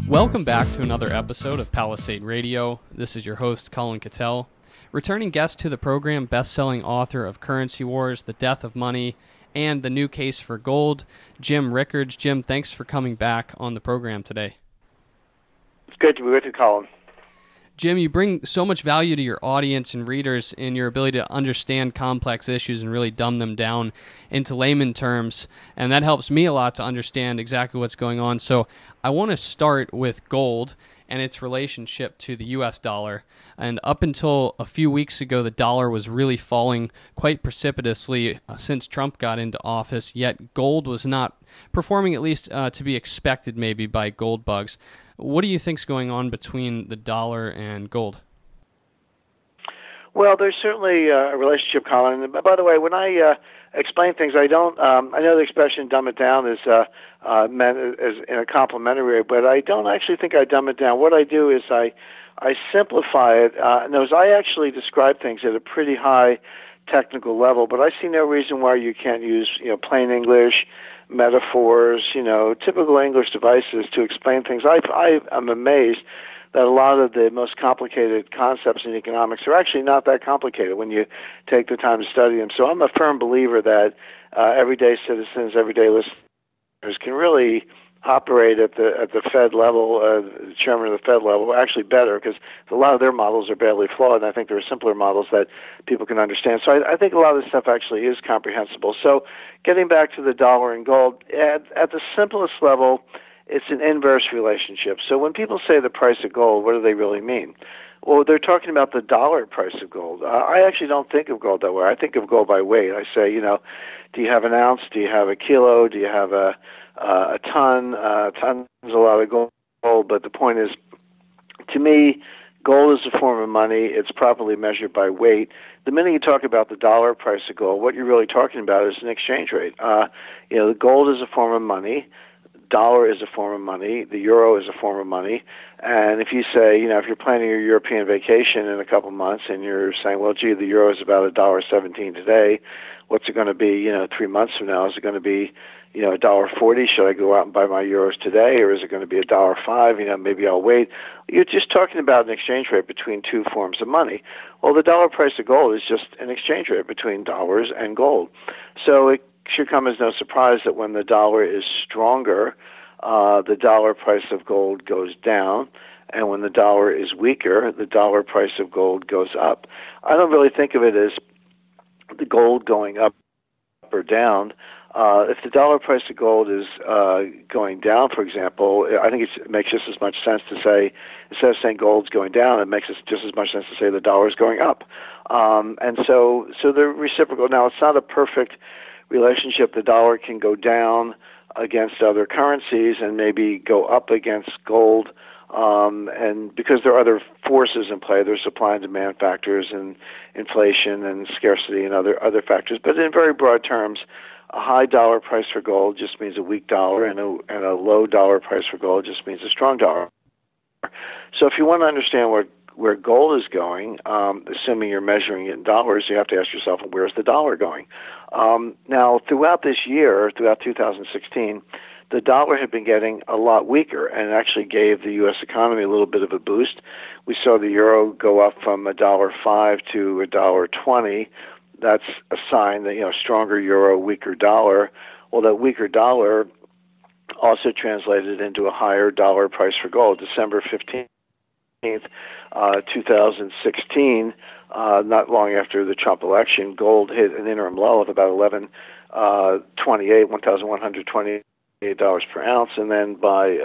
Welcome back to another episode of Palisade Radio. This is your host, Colin Cattell. Returning guest to the program, best-selling author of Currency Wars, The Death of Money, and The New Case for Gold, Jim Rickards. Jim, thanks for coming back on the program today. It's good to be with you, Colin. Jim, you bring so much value to your audience and readers in your ability to understand complex issues and really dumb them down into layman terms, and that helps me a lot to understand exactly what's going on. So I want to start with gold and its relationship to the U.S. dollar. And up until a few weeks ago, the dollar was really falling quite precipitously since Trump got into office, yet gold was not performing, at least to be expected maybe by gold bugs. What do you think's going on between the dollar and gold? Well, there's certainly a relationship, Colin. And by the way, when I explain things, I don't. I know the expression "dumb it down" is meant as in a complimentary way, but I don't actually think I dumb it down. What I do is I simplify it. I actually describe things at a pretty high technical level, but I see no reason why you can't use plain English, metaphors, typical English devices to explain things. I'm amazed that a lot of the most complicated concepts in economics are actually not that complicated when you take the time to study them. So I'm a firm believer that everyday citizens, everyday listeners can really operate at the Fed level, the chairman of the Fed level, actually better, because a lot of their models are badly flawed, and I think there are simpler models that people can understand. So I think a lot of this stuff actually is comprehensible. So getting back to the dollar and gold, at the simplest level, it's an inverse relationship. So when people say the price of gold, what do they really mean? Well, they're talking about the dollar price of gold. I actually don't think of gold that way. I think of gold by weight. I say, do you have an ounce? Do you have a kilo? Do you have a ton? A ton is a lot of gold, but the point is, to me, gold is a form of money. It's properly measured by weight. The minute you talk about the dollar price of gold, what you're really talking about is an exchange rate. The gold is a form of money. Dollar is a form of money. The euro is a form of money. And if you say, if you're planning your European vacation in a couple of months and you're saying, well, gee, the euro is about $1.17 today, what's it going to be, 3 months from now? Is it going to be, $1.40? Should I go out and buy my euros today? Or is it going to be $1.05? Maybe I'll wait. You're just talking about an exchange rate between two forms of money. Well, the dollar price of gold is just an exchange rate between dollars and gold. So it should come as no surprise that when the dollar is stronger, the dollar price of gold goes down, and when the dollar is weaker, the dollar price of gold goes up. I don't really think of it as the gold going up or down. If the dollar price of gold is going down, for example, I think it makes just as much sense to say, instead of saying gold's going down, it makes just as much sense to say the dollar's going up. And so they're reciprocal. Now, it's not a perfect relationship. The dollar can go down against other currencies and maybe go up against gold, and because there are other forces in play, there's supply and demand factors and inflation and scarcity and other factors. But in very broad terms, a high dollar price for gold just means a weak dollar, and a low dollar price for gold just means a strong dollar. So if you want to understand where gold is going, assuming you're measuring it in dollars, you have to ask yourself, where's the dollar going? Now, throughout this year, throughout 2016, the dollar had been getting a lot weaker, and it actually gave the U.S. economy a little bit of a boost. We saw the euro go up from $1.05 to $1.20. That's a sign that, stronger euro, weaker dollar. Well, that weaker dollar also translated into a higher dollar price for gold. December 15th, 2016, not long after the Trump election, gold hit an interim low of about $1,128 per ounce, and then by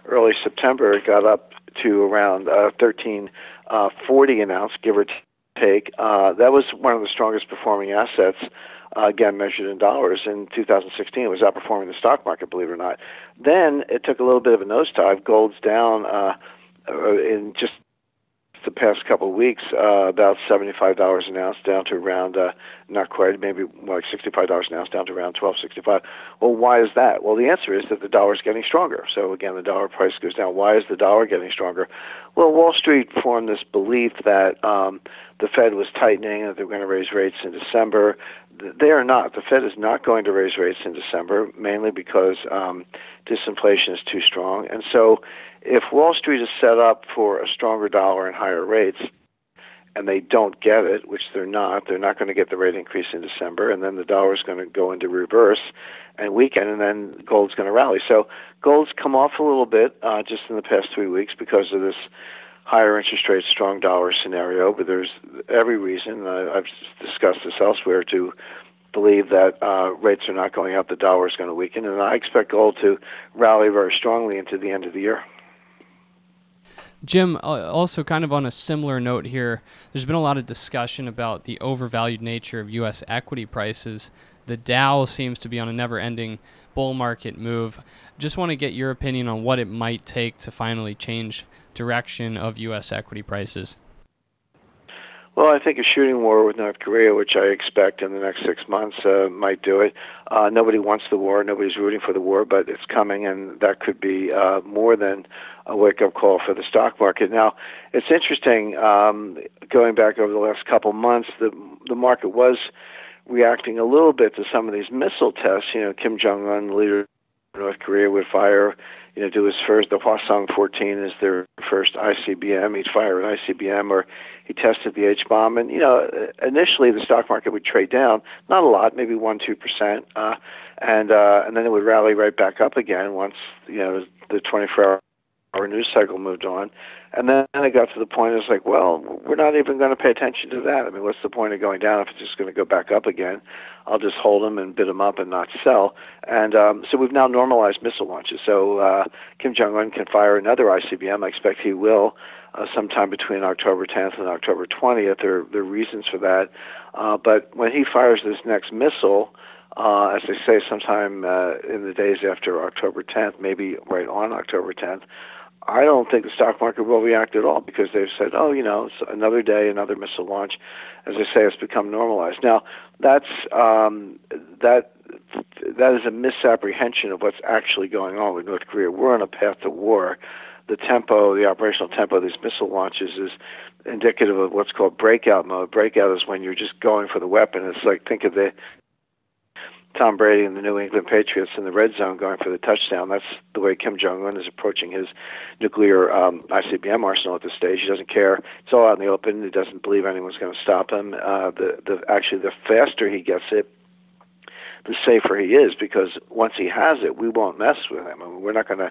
early September, it got up to around $1,340 an ounce, give or take. That was one of the strongest performing assets, again measured in dollars, in 2016. It was outperforming the stock market, believe it or not. Then it took a little bit of a nosedive. Gold's down in just the past couple of weeks, about $75 an ounce down to around, not quite, maybe more like $65 an ounce down to around $12.65. Well, why is that? Well, the answer is that the dollar is getting stronger. So again, the dollar price goes down. Why is the dollar getting stronger? Well, Wall Street formed this belief that the Fed was tightening, that they were going to raise rates in December. They are not. The Fed is not going to raise rates in December, mainly because disinflation is too strong. And so if Wall Street is set up for a stronger dollar and higher rates, and they don't get it, which they're not going to get the rate increase in December, and then the dollar is going to go into reverse and weaken, and then gold's going to rally. So gold's come off a little bit just in the past 3 weeks because of this higher interest rate, strong dollar scenario, but there's every reason, I've discussed this elsewhere, to believe that rates are not going up, the dollar is going to weaken, and I expect gold to rally very strongly into the end of the year. Jim, also kind of on a similar note here, there's been a lot of discussion about the overvalued nature of U.S. equity prices. The Dow seems to be on a never-ending bull market move. Just want to get your opinion on what it might take to finally change direction of U.S. equity prices. Well, I think a shooting war with North Korea, which I expect in the next 6 months, might do it. Nobody wants the war. Nobody's rooting for the war, but it's coming, and that could be more than a wake-up call for the stock market. Now, it's interesting, going back over the last couple months, the market was reacting a little bit to some of these missile tests. You know, Kim Jung-un, the leader of North Korea, would fire, do his first, the Hwasong-14 is their first ICBM. He'd fire an ICBM, or he tested the H-bomb. And, initially the stock market would trade down, not a lot, maybe 1-2%, and then it would rally right back up again once, the 24-hour news cycle moved on. And then it got to the point, it's like, well, we're not even going to pay attention to that. I mean, what's the point of going down if it's just going to go back up again? I'll just hold them and bid them up and not sell. And so we've now normalized missile launches. So Kim Jong-un can fire another ICBM. I expect he will sometime between October 10th and October 20th. There are reasons for that. But when he fires this next missile, as they say, sometime in the days after October 10th, maybe right on October 10th, I don't think the stock market will react at all, because they've said, it's another day, another missile launch. As I say, it's become normalized. Now, that is a misapprehension of what's actually going on with North Korea. We're on a path to war. The tempo, the operational tempo of these missile launches is indicative of what's called breakout mode. Breakout is when you're just going for the weapon. It's like, think of the Tom Brady and the New England Patriots in the red zone going for the touchdown. That's the way Kim Jong-un is approaching his nuclear ICBM arsenal at this stage. He doesn't care. It's all out in the open. He doesn't believe anyone's going to stop him. Actually, the faster he gets it, the safer he is, because once he has it, we won't mess with him. I mean, we're not going to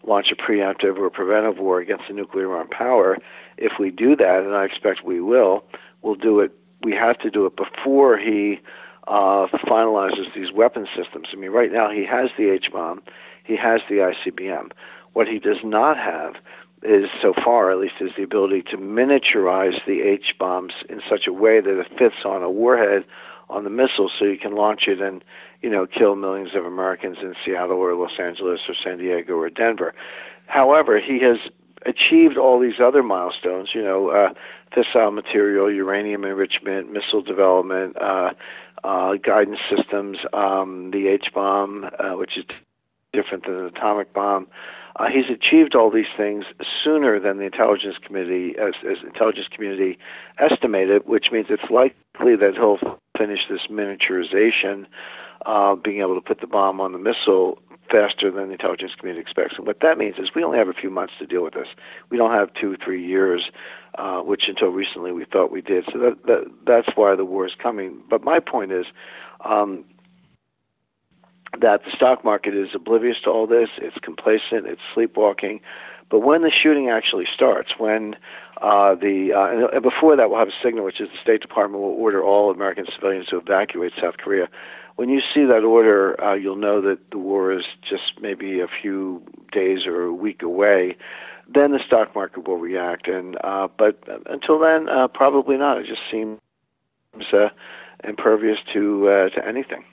launch a preemptive or preventive war against the nuclear armed power. If we do that, and I expect we will, we'll do it. We have to do it before he finalizes these weapon systems. I mean, right now he has the H-bomb, he has the ICBM. What he does not have is, so far at least, is the ability to miniaturize the H-bombs in such a way that it fits on a warhead on the missile, so you can launch it and, kill millions of Americans in Seattle or Los Angeles or San Diego or Denver. However, he has achieved all these other milestones, fissile material, uranium enrichment, missile development, guidance systems, the H-bomb, which is different than an atomic bomb. He's achieved all these things sooner than the intelligence community estimated, which means it's likely that he'll finish this miniaturization, being able to put the bomb on the missile faster than the intelligence community expects. And what that means is we only have a few months to deal with this. We don't have 2-3 years, which until recently we thought we did. So that's why the war is coming. But my point is that the stock market is oblivious to all this. It's complacent. It's sleepwalking. But when the shooting actually starts, when and before that, we'll have a signal, which is the State Department will order all American civilians to evacuate South Korea. When you see that order, you'll know that the war is just maybe a few days or a week away. Then the stock market will react, but until then, probably not. It just seems impervious to anything.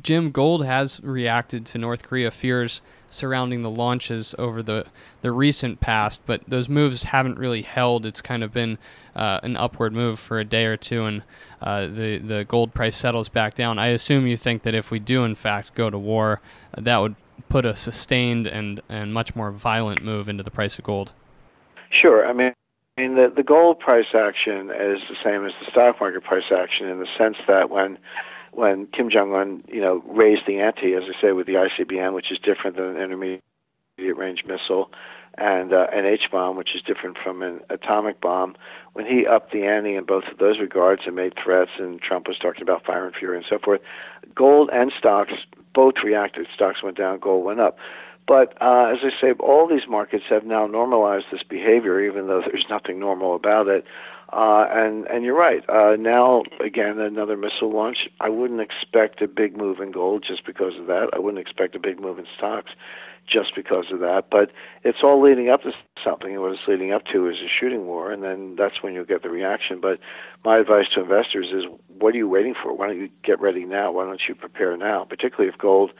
Jim, gold has reacted to North Korea fears surrounding the launches over the recent past, but those moves haven't really held. It's kind of been an upward move for a day or two, and the gold price settles back down. I assume you think that if we do, in fact, go to war, that would put a sustained and much more violent move into the price of gold. Sure. I mean, the gold price action is the same as the stock market price action in the sense that when Kim Jung-un, raised the ante, as I say, with the ICBM, which is different than an intermediate range missile, and an H-bomb, which is different from an atomic bomb, when he upped the ante in both of those regards and made threats, and Trump was talking about fire and fury and so forth, gold and stocks both reacted. Stocks went down, gold went up. But as I say, all these markets have now normalized this behavior, even though there's nothing normal about it. And you're right. Now, again, another missile launch. I wouldn't expect a big move in gold just because of that. I wouldn't expect a big move in stocks just because of that. But it's all leading up to something, and what it's leading up to is a shooting war, and then that's when you'll get the reaction. But my advice to investors is, what are you waiting for? Why don't you get ready now? Why don't you prepare now? Particularly if gold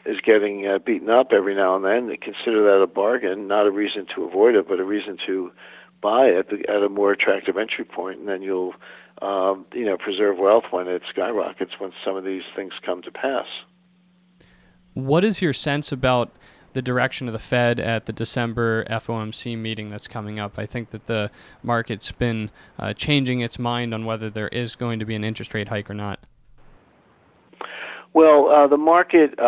is getting beaten up every now and then, consider that a bargain, not a reason to avoid it, but a reason to buy it at a more attractive entry point, and then you'll preserve wealth when it skyrockets, when some of these things come to pass. What is your sense about the direction of the Fed at the December FOMC meeting that's coming up? I think that the market's been changing its mind on whether there is going to be an interest rate hike or not. Well, the market,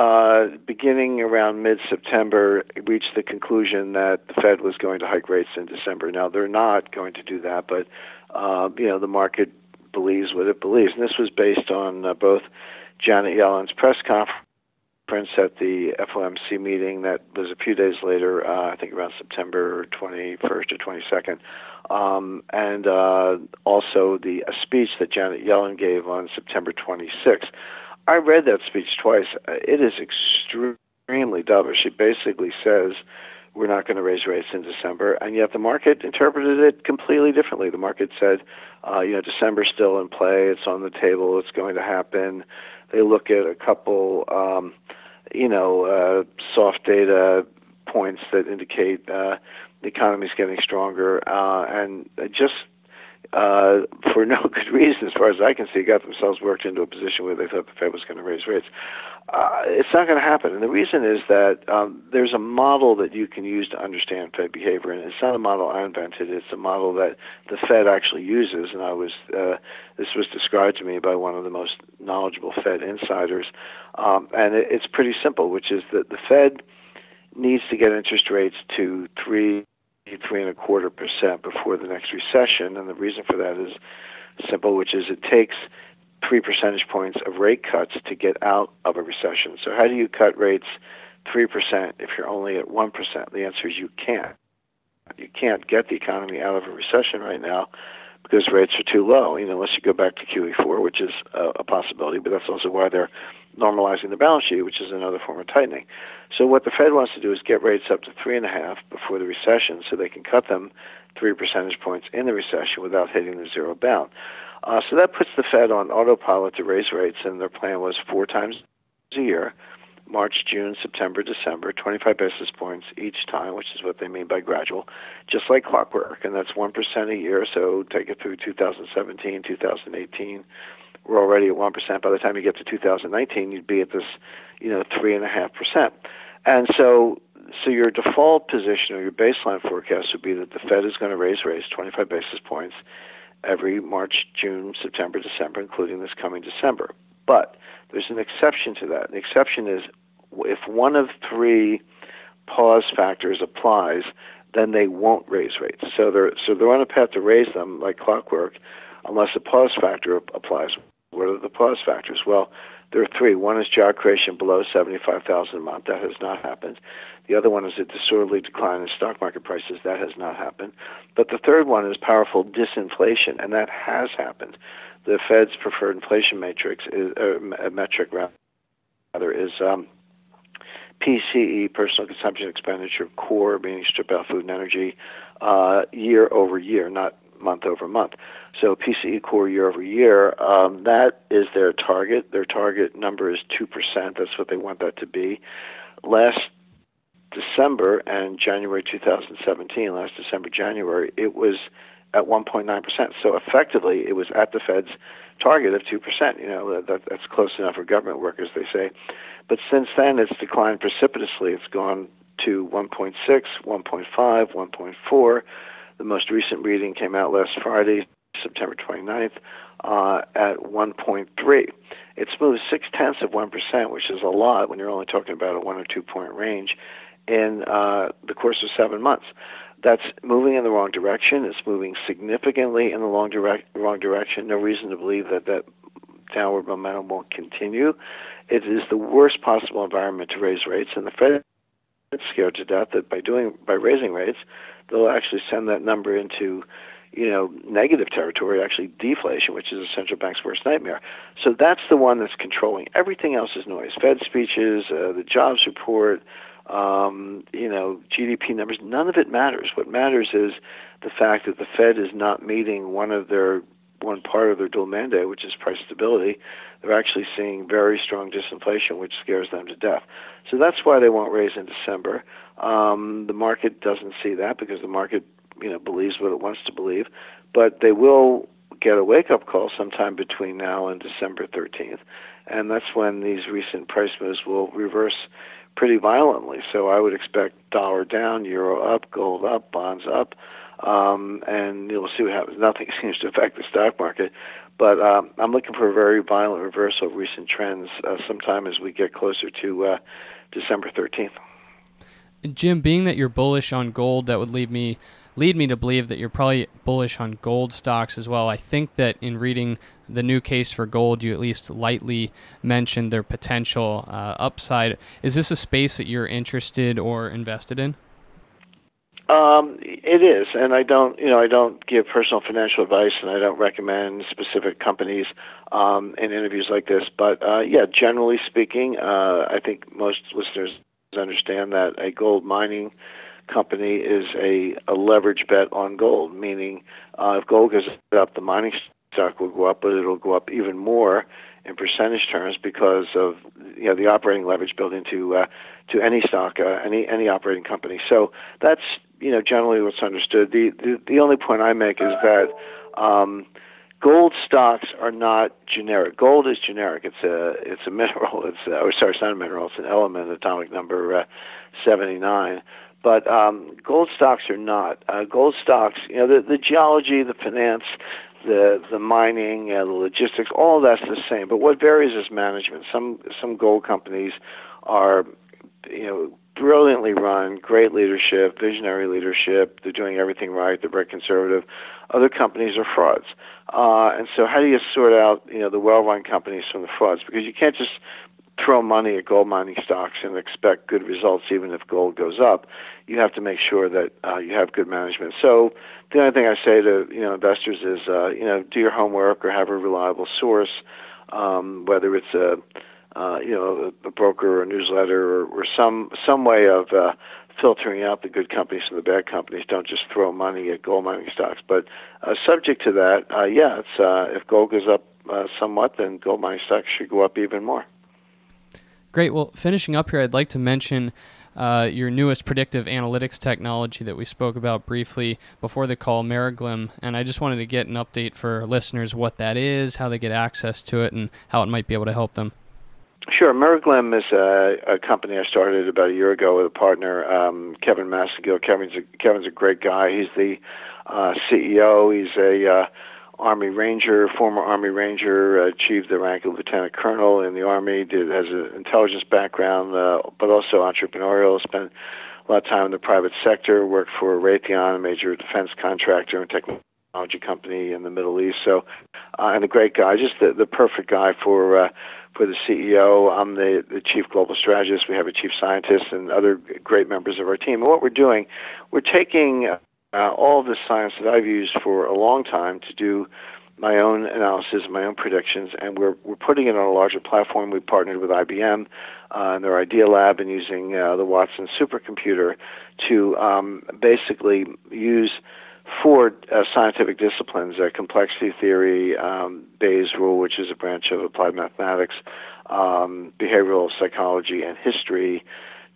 beginning around mid-September, reached the conclusion that the Fed was going to hike rates in December. Now, they're not going to do that, but the market believes what it believes. And this was based on both Janet Yellen's press conference at the FOMC meeting that was a few days later, I think around September 21st or 22nd, and also a speech that Janet Yellen gave on September 26th. I read that speech twice. It is extremely dovish. She basically says we're not going to raise rates in December, and yet the market interpreted it completely differently. The market said, December's still in play. It's on the table. It's going to happen. They look at a couple, soft data points that indicate the economy's getting stronger, and just for no good reason, as far as I can see, got themselves worked into a position where they thought the Fed was going to raise rates. It's not going to happen. And the reason is that there's a model that you can use to understand Fed behavior, and it's not a model I invented. It's a model that the Fed actually uses, and this was described to me by one of the most knowledgeable Fed insiders. And it's pretty simple, which is that the Fed needs to get interest rates to 3.25% before the next recession, and the reason for that is simple, which is it takes 3 percentage points of rate cuts to get out of a recession. So how do you cut rates 3% if you're only at 1%? The answer is you can't. You can't get the economy out of a recession right now because rates are too low, unless you go back to QE4, which is a possibility, but that's also why they're normalizing the balance sheet, which is another form of tightening. So what the Fed wants to do is get rates up to 3.5 before the recession so they can cut them 3 percentage points in the recession without hitting the zero bound. So that puts the Fed on autopilot to raise rates, and their plan was 4 times a year, March, June, September, December, 25 basis points each time, which is what they mean by gradual, just like clockwork, and that's 1% a year, so take it through 2017, 2018. We're already at 1%. By the time you get to 2019, you'd be at this, 3.5%. And so your default position or your baseline forecast would be that the Fed is going to raise rates 25 basis points every March, June, September, December, including this coming December. But there's an exception to that. The exception is if one of 3 pause factors applies, then they won't raise rates. So they're on a path to raise them like clockwork unless a pause factor applies. What are the pause factors? Well, there are 3. One is job creation below 75,000 a month. That has not happened. The other one is a disorderly decline in stock market prices. That has not happened. But the third one is powerful disinflation, and that has happened. The Fed's preferred inflation metric is PCE, personal consumption expenditure, core, meaning strip out food and energy, year over year, not month over month. So PCE core year over year, that is their target. Their target number is 2%. That's what they want that to be. Last December and January 2017, last December, January, it was at 1.9%. So effectively, it was at the Fed's target of 2%. That's close enough for government workers, they say. But since then, it's declined precipitously. It's gone to 1.6, 1.5, 1.4. The most recent reading came out last Friday, September 29th, at 1.3. It's moved 0.6%, which is a lot when you're only talking about a 1 or 2 point range in the course of 7 months. That's moving in the wrong direction. It's moving significantly in the wrong direction. No reason to believe that downward momentum won't continue. It is the worst possible environment to raise rates, and the Fed is scared to death that by raising rates, they'll actually send that number into negative territory, actually deflation, which is a central bank's worst nightmare. So that's the one that's controlling. Everything else is noise. Fed speeches, the jobs report, GDP numbers, none of it matters. What matters is the fact that the Fed is not meeting one part of their dual mandate, which is price stability. They're actually seeing very strong disinflation, which scares them to death. So that's why they won't raise in December. The market doesn't see that because the market, believes what it wants to believe. But they will get a wake-up call sometime between now and December 13th, and that's when these recent price moves will reverse pretty violently. So I would expect dollar down, euro up, gold up, bonds up, and you'll see what happens. Nothing seems to affect the stock market, but I'm looking for a very violent reversal of recent trends sometime as we get closer to December 13th. Jim, being that you're bullish on gold, that would lead me to believe that you're probably bullish on gold stocks as well. I think that in reading the new case for gold, you at least lightly mentioned their potential upside. Is this a space that you're interested or invested in? It is, and I don't give personal financial advice, and I don't recommend specific companies in interviews like this. But generally speaking, I think most listeners understand that a gold mining company is a leverage bet on gold, meaning if gold goes up, the mining stock will go up, but it'll go up even more in percentage terms because of the operating leverage built into any stock, any operating company. So that's generally what's understood. The only point I make is that gold stocks are not generic. Gold is generic. It's a mineral. It's not a mineral. It's an element, atomic number 79. But gold stocks are not. Gold stocks, the geology, the finance, the mining, the logistics, all of that's the same. But what varies is management. Some gold companies are, brilliantly run, great leadership, visionary leadership. They're doing everything right. They're very conservative. Other companies are frauds. And so how do you sort out, the well-run companies from the frauds? Because you can't just throw money at gold mining stocks and expect good results even if gold goes up. You have to make sure that you have good management. So the only thing I say to investors is do your homework or have a reliable source, whether it's a broker or a newsletter or some way of filtering out the good companies from the bad companies. Don't just throw money at gold mining stocks. But subject to that, if gold goes up somewhat, then gold mining stocks should go up even more. Great. Well, finishing up here, I'd like to mention your newest predictive analytics technology that we spoke about briefly before the call, MaraGloom, and I just wanted to get an update for listeners what that is, how they get access to it, and how it might be able to help them. Sure. MaraGloom is a company I started about a year ago with a partner, Kevin Massagill. Kevin's a great guy. He's the CEO. He's a former Army Ranger, achieved the rank of lieutenant colonel in the Army, has an intelligence background, but also entrepreneurial, spent a lot of time in the private sector, worked for Raytheon, a major defense contractor and technology company in the Middle East. So, and a great guy, just the perfect guy for the CEO. I'm the chief global strategist. We have a chief scientist and other great members of our team. And what we're doing, we're taking all of the science that I've used for a long time to do my own analysis, my own predictions, and we're putting it on a larger platform. We partnered with IBM and their Idea Lab and using the Watson supercomputer to basically use four scientific disciplines: complexity theory, Bayes' rule, which is a branch of applied mathematics, behavioral psychology, and history.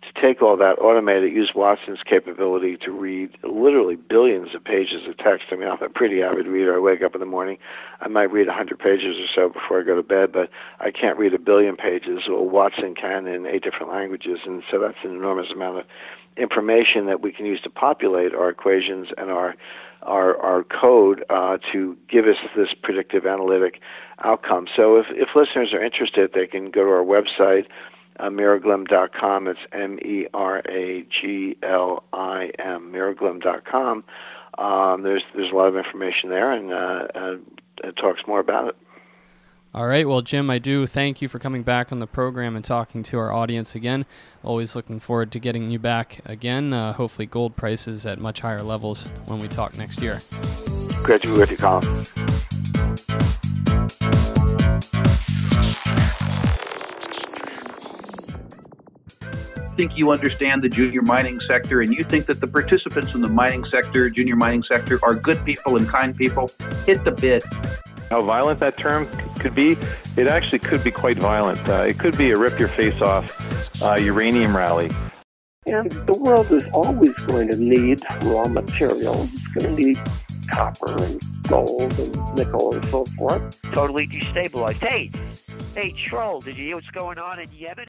To take all that, automate it, use Watson's capability to read literally billions of pages of text. I mean, I'm a pretty avid reader. I wake up in the morning, I might read 100 pages or so before I go to bed, but I can't read 1 billion pages. Well, Watson can in 8 different languages, and so that's an enormous amount of information that we can use to populate our equations and our code to give us this predictive analytic outcome. So if listeners are interested, they can go to our website, MaraGloom.com. It's MeraGlim, MaraGloom.com. There's a lot of information there, and it talks more about it. All right. Well, Jim, I do thank you for coming back on the program and talking to our audience again. Always looking forward to getting you back again. Hopefully gold prices at much higher levels when we talk next year. Great to be with you, Colin. Think you understand the junior mining sector and you think that the participants in the mining sector, junior mining sector, are good people and kind people, hit the bid. How violent that term could be, it actually could be quite violent. It could be a rip-your-face-off uranium rally. And the world is always going to need raw materials. It's going to need copper and gold and nickel and so forth. Totally destabilized. Hey, Troll, did you hear what's going on in Yemen?